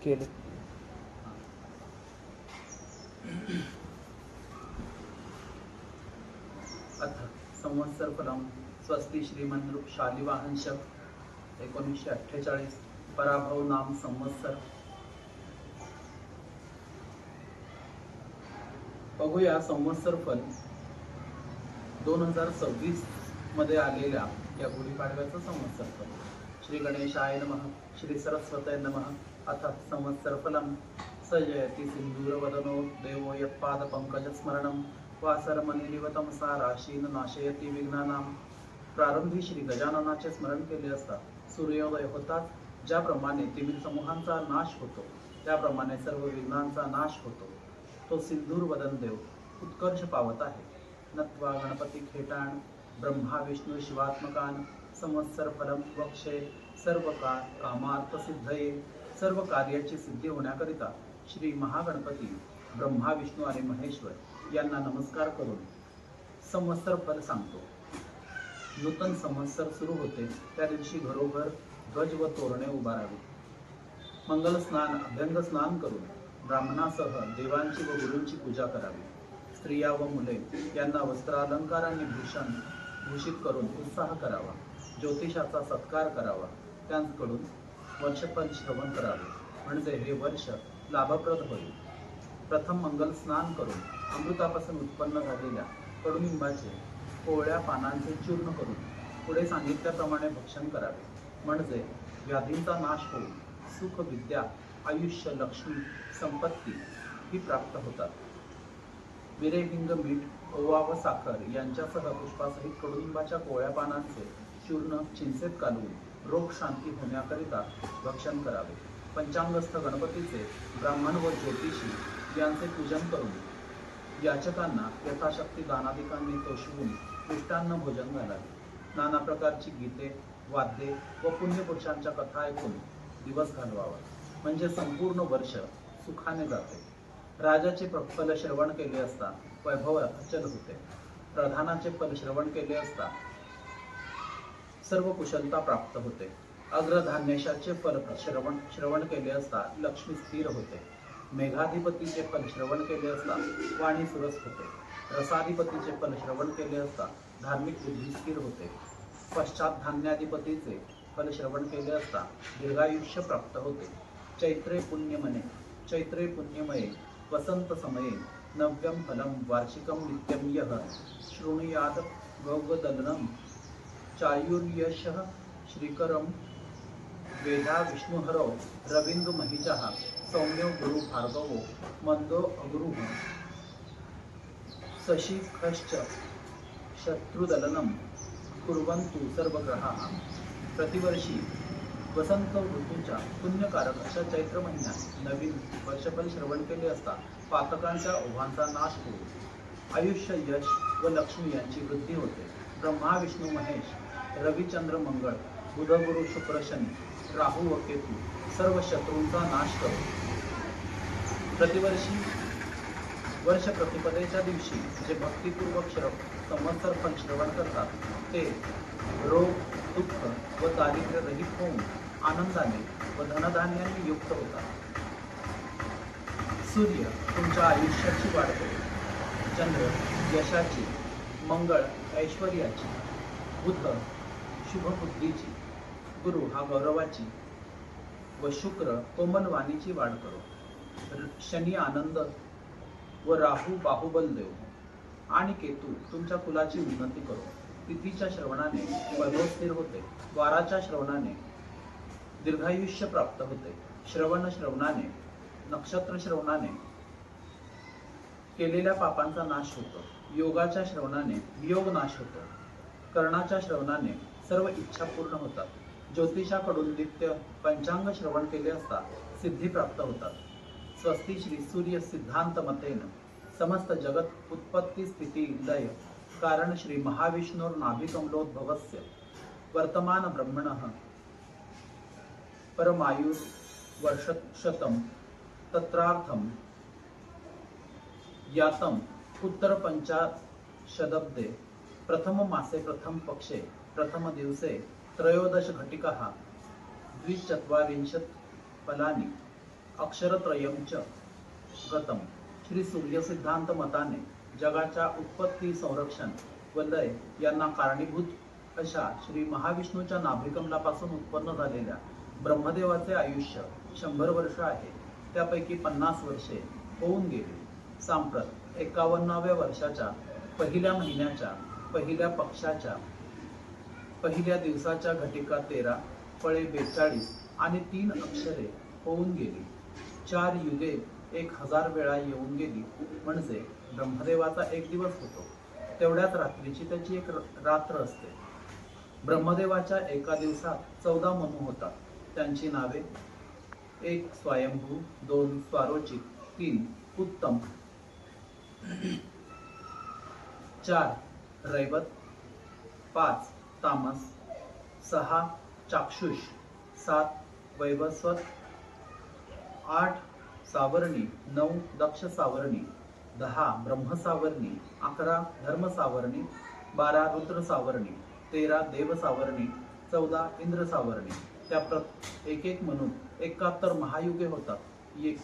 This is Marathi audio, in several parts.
केले. अथ संवत्सर फलम स्वस्ति श्रीमंत शालिवाहन शक 1948 पराभव नाम संवत्सर. बघूया संवत्सर फल 2026 मध्ये आलेल्या या गुढीपाडव्याचं संवत्सर फल. श्री गणेशाय नमः. श्री सरस्वते नमः. अथ संवत्सर फलम स जयति सिंदूरवदनो देवो यत्पाद पंकज स्मरणम वासरमनिरिव तमसा राशीन नाशयती विघ्नानां. प्रारंभी श्री गजाननाचे स्मरण केले असता सूर्योदय होताच ज्याप्रमाणे तिमिर समूहांचा नाश होतो त्याप्रमाणे सर्व विघ्नांचा नाश होतो. तो सिंदूर वदन देव उत्कर्ष पावत आहे. नत्वा गणपती खेटाण ब्रह्मा विष्णू शिवात्मकान संवत्सर फलम वक्षे सर्व कामार्थ सिद्धये. सर्व कार्याची सिद्धी होण्याकरिता श्री महागणपती ब्रह्मा विष्णू आणि महेश्वर यांना नमस्कार करून संवत्सर फल सांगतो. नूतन संवत्सर सुरू होते त्या दिवशी घरोघर ध्वज व तोरणे उभारावी. मंगल स्नान अभ्यंग स्नान करून ब्राह्मणासह देवांची व गुरूंची पूजा करावी. स्त्रिया व मुले यांना वस्त्रालंकारांनी भूषित करून उत्साह करावा. ज्योतिषाचा सत्कार करावा. त्यांकडून वर्षफल श्रवण करावे म्हणजे हे वर्ष लाभप्रद होईल. प्रथम मंगल स्नान करून अमृतापासून उत्पन्न झालेल्या कडुनिंबाचे कोवळ्या पानांचे चूर्ण करून पुढे सांगितल्याप्रमाणे भक्षण करावे म्हणजे व्याधींचा नाश होऊन सुख विद्या आयुष्य लक्ष्मी संपत्ती ही प्राप्त होतात. मिरे हिंग मीठ ओवा व साखर यांच्यासह पुष्पासहित कडुनिंबाच्या कोवळ्या पानांचे चूर्ण चिंचेत काढून रोग शांती होण्याकरिता भक्षण करावे. पंचांगस्थ गणपतीचे ब्राह्मण व ज्योतिषी यांचे पूजन करून याचकांना यथाशक्ती दानादिकांनी तोषवून मिष्टान्न भोजन घालावे. नाना प्रकारची गीते वाद्ये व पुण्यपुरुषांच्या कथा ऐकून दिवस घालवावा म्हणजे संपूर्ण वर्ष सुखाने जाते. राजाचे फल श्रवण केले असता वैभव अचल होते. प्रधानाचे फल श्रवण केले असता सर्व कुशलता प्राप्त होते. अग्रधान्यशाचे फल श्रवण केले असता लक्ष्मी स्थिर होते. मेघाधिपतीचे फल श्रवण केले असता वाणी सुरस होते. रसाधिपतीचे फल श्रवण केले असता धार्मिक बुद्धी स्थिर होते. पश्चात धान्याधिपतीचे फल श्रवण केले असता दीर्घायुष्य प्राप्त होते. चैत्रे पुण्यमये वसंत समये नव्यम फलम वार्षिकम नित्यम यः शृणुयाद गौगदलनम चायुर्यशः श्रीकरम वेदा विष्णुहरो रविंदु महिजः सौम्यो गुरु भार्गवो मंदो अगुरुः शशिखश्च शत्रुदलनम कुर्वन्तु सर्वग्रहाः. प्रतिवर्षी वसंत ऋतूच्या पुण्यकारक अशा चैत्र महिन्यात नवीन वर्षफल श्रवण केले असता पातकांच्या ओघांचा नाश होतो. आयुष्य यश व लक्ष्मी यांची वृद्धी होते. ब्रह्मा विष्णू महेश रविचंद्र मंगळ बुध गुरु शुक्र शनी राहू व केतू सर्व शत्रूंचा नाश करो. प्रतिवर्षी वर्ष प्रतिपदेच्या दिवशी जे भक्तिपूर्वक संवत्सर फल श्रवण करतात ते रोग दुःख व दारिद्र्य रहित होऊन आनंदाने व धनधान्यांनी युक्त होतात. सूर्य तुमच्या आयुष्याची वाढ करेल. चंद्र यशाची, मंगळ ऐश्वर्याची, बुध शुभ बुद्धीची, गुरु हा गौरवाची व शुक्र कोमल वाणीची वाढ करो. शनी आनंद व राहू बाहुबल देव आणि केतू तुमच्या कुलाची उन्नती करो. तिथीच्या श्रवणाने वैभव स्थिर होते. वाराच्या श्रवणाने दीर्घायुष्य प्राप्त होते. श्रवणाने नक्षत्र श्रवणाने केलेल्या पापांचा नाश होतो. योगाच्या श्रवणाने वियोग नाश होतो. कर्णाच्या श्रवणाने सर्व इच्छा पूर्ण होतात. ज्योतिषाकडून नित्य पंचांग श्रवण केले असता सिद्धी प्राप्त होतात. स्वस्ति श्री सूर्य सिद्धांत मतेन समस्त जगत उत्पत्ति स्थिति लय कारण श्री महाविष्णुर नाभिकमलोद्भवस्य वर्तमान ब्रह्मणः परमायुर वर्षशतम तत्रार्थम यातम उत्तर पंचाशदब्दे प्रथम मासे प्रथम पक्षे प्रथम दिवसे त्रयोदश घटिकाः द्विचत्वारिंशत् फलानि अक्षरत्रयं च गतम. श्री सूर्य सिद्धांत मताने जगाच्या उत्पत्ती, संरक्षण व लय यांना कारणीभूत अशा श्री महाविष्णूच्या नाभिकमलापासून उत्पन्न झालेल्या ब्रह्मदेवाचे आयुष्य 100 वर्ष आहे. त्यापैकी 50 वर्षे होऊन गेली. सांप्रत 51व्या वर्षाच्या पहिल्या महिन्याच्या पहिल्या पक्षाच्या पहिल्या दिवसाच्या घटिका 13, फळे 42 आणि 3 अक्षरे होऊन गेली. 4 युगे 1000 वेळा येऊन गेली, म्हणजे ब्रह्मदेवाचा एक दिवस होतो तेवढ्याच रात्रीची त्याची एक रात्र असते. ब्रह्मदेवाच्या एका दिवसात 14 मनु होतात. त्यांची नावे 1 स्वयंभू, 2 स्वारोचित, 3 उत्तम, 4 रैवत, 5 तामस, 6 चाक्षुष, 7 वैवस्वत, 8 सावर्णी, 9 दक्ष सावर्णी, 10 ब्रह्म सावर्णी, 11 धर्म सावर्णी, 12 रुद्र सावर्णी, 13 देव सावर्णी, 14 इंद्र सावर्णी. त्या एक एक म्हणून 71 महायुगे होतात.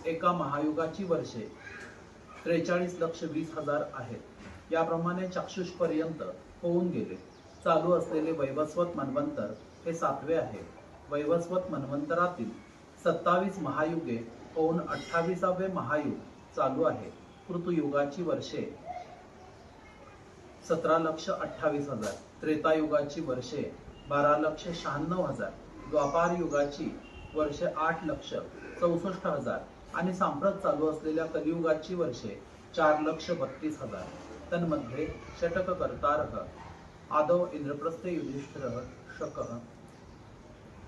एका महायुगाची वर्षे 43,20,000 आहेत. याप्रमाणे चाक्षुष पर्यंत होऊन गेले. चालू असलेले वैवस्वत मन्वंतर हे 7वे आहे. वैवस्वत मन्वंतरातील 27 महायुगे होऊन 28वे महायुग चालू आहे. कृतयुगाची वर्षे 17,28,000, त्रेतायुगाची वर्षे 12,96,000, द्वापार युगाची वर्षे 8,64,000 आणि सांप्रत चालू असलेल्या कलियुगाची वर्षे 4,32,000. तन्मध्ये षटककर्तारः आदौ इंद्रप्रस्थे युधिष्ठिरः शकः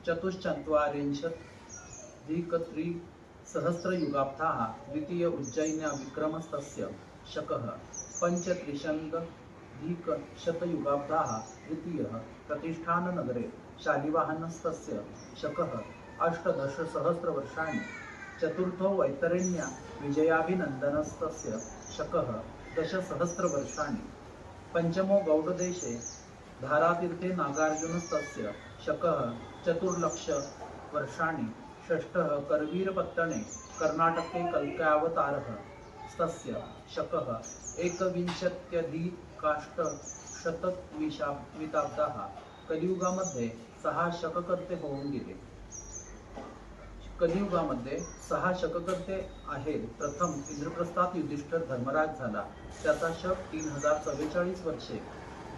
4,34,000 द्वितीय उज्जयिन्या विक्रमस्तस्य शकः 5,33,000 तृतीयः प्रतिष्ठाननगरे शालिवाहनस्तस्य शकः 18,000 चतुर्थो वैतरण्या विजयाभिनन्दनस्तस्य शकः 10,000 पंचमो गौडदेशे धारातीर्थे नागार्जुनस्तस्य शकः 4,00,000 षष्ठः करवीरपत्तने कर्नाटके कल्क्यावतारः तस्य शकः 21,000 कलियुगामध्ये 6 शककर्ते होऊन गेले. कलियुगामध्ये 6 शककर्ते आहेत. प्रथम इंद्रप्रस्थात युधिष्ठिर धर्मराज झाला, त्याचा शक 3044 वर्षे.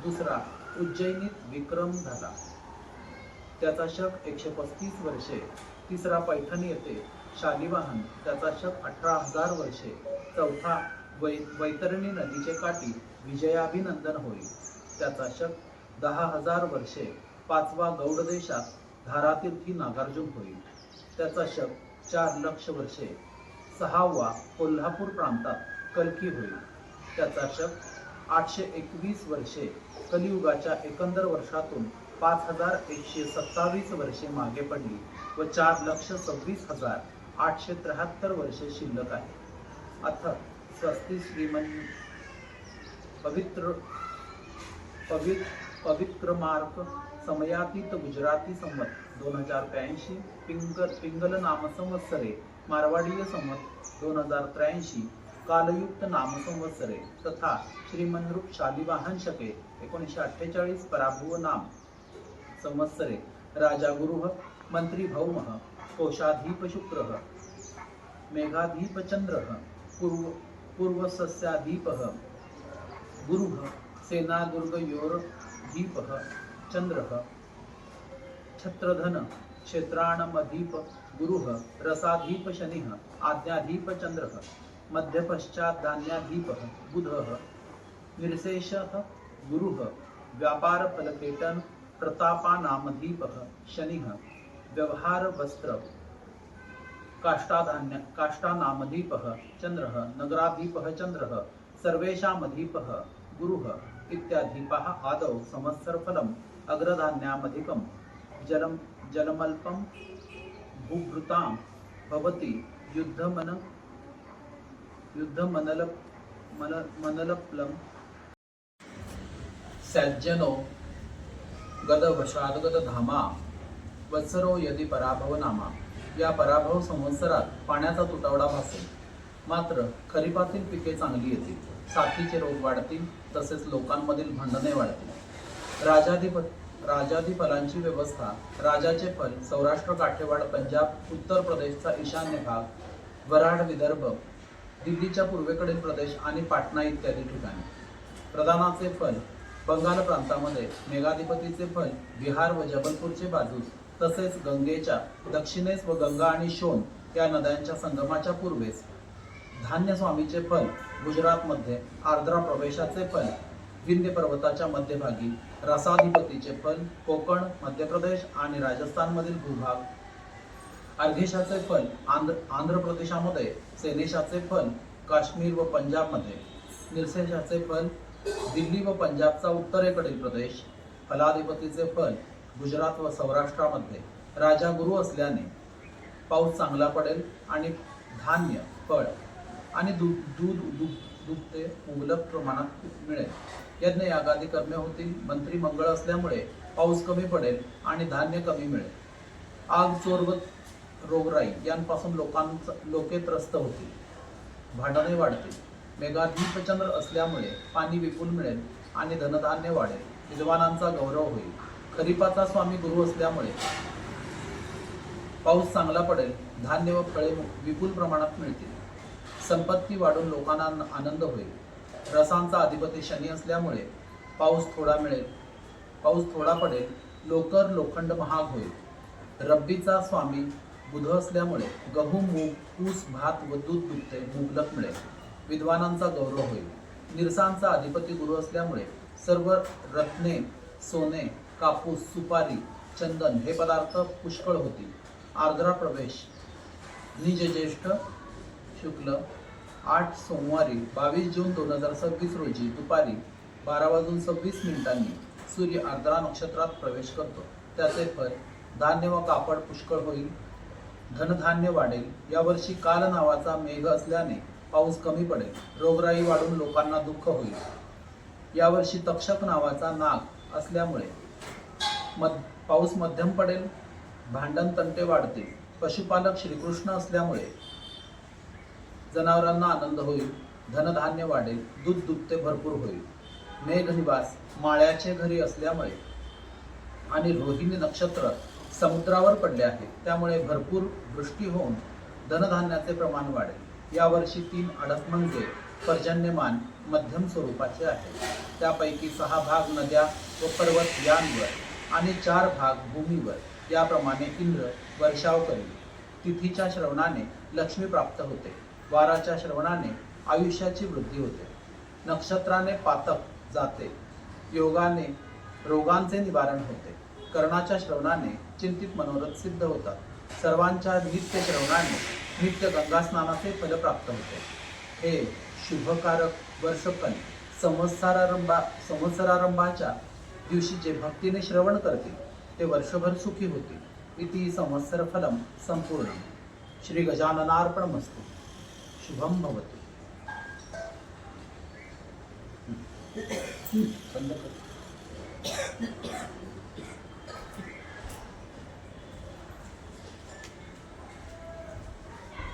दुसरा उज्जैनीत विक्रम झाला, त्याचा शक 135 वर्षे. तिसरा पैठण येथे शालिवाहन, त्याचा शक 18,000 वर्षे. चौथा वैतरणी नदीचे काठी विजयाभिनंदन होईल, त्याचा शक 10,000 वर्षे. पाचवा गौड देशात धारातीर्थी नागार्जुन होईल, त्याचा शक 4,00,000 वर्षे. सहावा कोल्हापूर प्रांतात कल्की होईल, त्याचा शक 821 वर्षे. कलियुगाच्या एकंदर वर्षातून 5,127 वर्षे मागे पडली व 4,26,873 वर्षे शिल्लक आहे. अथ स्वस्ति श्रीमन पवित्रमार्क समयातीत गुजराती संवत 2082 पिंगल नाम संवत्सरे मारवाडीय संवत 2083 कालयुक्त नाम संवत्सरे तथा श्रीमनरूप शालिवाहन शके 1948 पराभुव नाम संवत्सरे राजा गुरुः मंत्री भौमः कोशाधीप शुक्रः मेघाधीप चंद्रः पूर्वसस्याधीपः गुरुः सेनादुर्गयोरधीपः चंद्रः छत्रधन क्षेत्राणमधीप गुरुः रसाधीप शनिः आज्ञाधीप चंद्रः मध्यपश्चाद्धान्याधीपः बुधः निर्शेषः गुरुः व्यापारफलकेतन प्रतापानामधीपः शनिः व्यवहार वस्त्र काष्ठानामधीपः चंद्रः नगराधीपः चंद्रः सर्वेषामधीपः गुरुः इत्याधीपाः आदौ संवत्सरफलम् अग्रधान्यामधिकं जलमल्पं भूभृतां भवति युद्धमनलप्लं सज्जनो गदवशाद्गदधामा वत्सरो यदि पराभवनामा या पराभव संवत्सरात पाण्याचा तुटवडा भासेल. मात्र खरीपातील पिके चांगली येतील, साथीचे रोग वाढतील, तसेच लोकांमधील भांडणे वाढतील. राजादी फलांची व्यवस्था. राजाचे फल सौराष्ट्र, काठेवाड, पंजाब, उत्तर प्रदेशचा ईशान्य भाग, वऱ्हाड, विदर्भ, दिल्लीच्या पूर्वेकडील प्रदेश आणि पाटणा इत्यादी ठिकाणी. प्रधानाचे फल बंगाल प्रांतामध्ये, मेघाधिपतीचे फल बिहार व जबलपूरचे बाजूस, तसेच गंगेच्या दक्षिणेस व गंगा आणि शोन या नद्यांच्या संगमाच्या पूर्वेस. धान्य स्वामीचे फल गुजरातमध्ये, आर्द्रा प्रवेशाचे फल विंध्य पर्वताच्या मध्यभागी, रसाधिपतीचे फल कोकण, मध्य प्रदेश आणि राजस्थानमधील भूभाग. अर्घेशाचे फल आंध्र प्रदेशामध्ये, सेनेशाचे फल काश्मीर व पंजाबमध्ये, निर्सेशाचे फल दिल्ली व पंजाबचा उत्तरेकडील प्रदेश. फलाधिपतीचे फल गुजरात व सौराष्ट्रामध्ये. राजा गुरु असल्याने पाऊस चांगला पडेल आणि धान्य, फळ आणि दुग्धे मुबलक प्रमाणात मिळेल. यज्ञ यागादी कर्मे होतील. मंत्री मंगळ असल्यामुळे पाऊस कमी पडेल आणि धान्य कमी मिळेल. आग, चोर व रोगराई यांपासून लोके त्रस्त होतील, भांडणे वाढतील. मेघाधिपचंद्र असल्यामुळे पाणी विपुल मिळेल आणि धनधान्य वाढेल. विद्वानांचा गौरव होईल. खरीपाचा स्वामी गुरु असल्यामुळे पाऊस चांगला पडेल, धान्य व फळे विपुल प्रमाणात मिळतील. संपत्ती वाढून लोकांना आनंद होईल. रसांचा अधिपती शनी असल्यामुळे पाऊस थोडा पडेल, लोखंड महाग होईल. रब्बीचा स्वामी बुध असल्यामुळे गहू, मूग, ऊस, भात व दूध दुभते मुबलक मिळेल. विद्वानांचा गौरव होईल. निरसांचा अधिपती गुरु असल्यामुळे सर्व रत्ने, सोने, कापूस, सुपारी, चंदन हे पदार्थ पुष्कळ होतील. आर्द्रा प्रवेश निज ज्येष्ठ शुक्ल 8 सोमवारी 22 जून 2026 रोजी दुपारी 12:26 सूर्य आर्द्रा नक्षत्रात प्रवेश करतो. त्याचे फल धान्य व कापड पुष्कळ होईल, धनधान्य वाढेल. यावर्षी काल नावाचा मेघ असल्याने पाऊस कमी पडेल, रोगराई वाढून लोकांना दुःख होईल. यावर्षी तक्षक नावाचा नाग असल्यामुळे पाऊस मध्यम पडेल, भांडण तंटे वाढतील. पशुपालक श्रीकृष्ण असल्यामुळे जनावरांना आनंद होईल, धनधान्य वाढेल, दूध दुभते भरपूर होईल. मेघनिवास माळ्याचे घरी असल्यामुळे आणि रोहिणी नक्षत्र समुद्रावर पडले आहे, त्यामुळे भरपूर वृष्टी होऊन धनधान्याचे प्रमाण वाढेल. यावर्षी 3 अडस म्हणजे पर्जन्यमान मध्यम स्वरूपाचे आहे. त्यापैकी 6 भाग नद्या व पर्वत यांवर आणि 4 भाग भूमीवर. याप्रमाणे इंद्र वर्षाव करेल. तिथीच्या श्रवणाने लक्ष्मी प्राप्त होते. वाराच्या श्रवणाने आयुष्याची वृद्धी होते. नक्षत्राने पातक जाते. योगाने रोगांचे निवारण होते. कर्णाच्या श्रवणाने चिंतित मनोरथ सिद्ध होतात. सर्वांच्या नित्य श्रवणाने नित्य गंगा स्नानाचे फल प्राप्त होते. हे शुभकारक वर्षपण संवत्सरारंभाच्या दिवशी जे भक्तीने श्रवण करतील ते वर्षभर सुखी होतील. इति संवत्सर फलम संपूर्ण. श्री गजाननार्पणमस्तु. शुभम भवतु.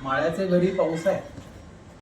माळ्याचे घरी पाऊस आहे.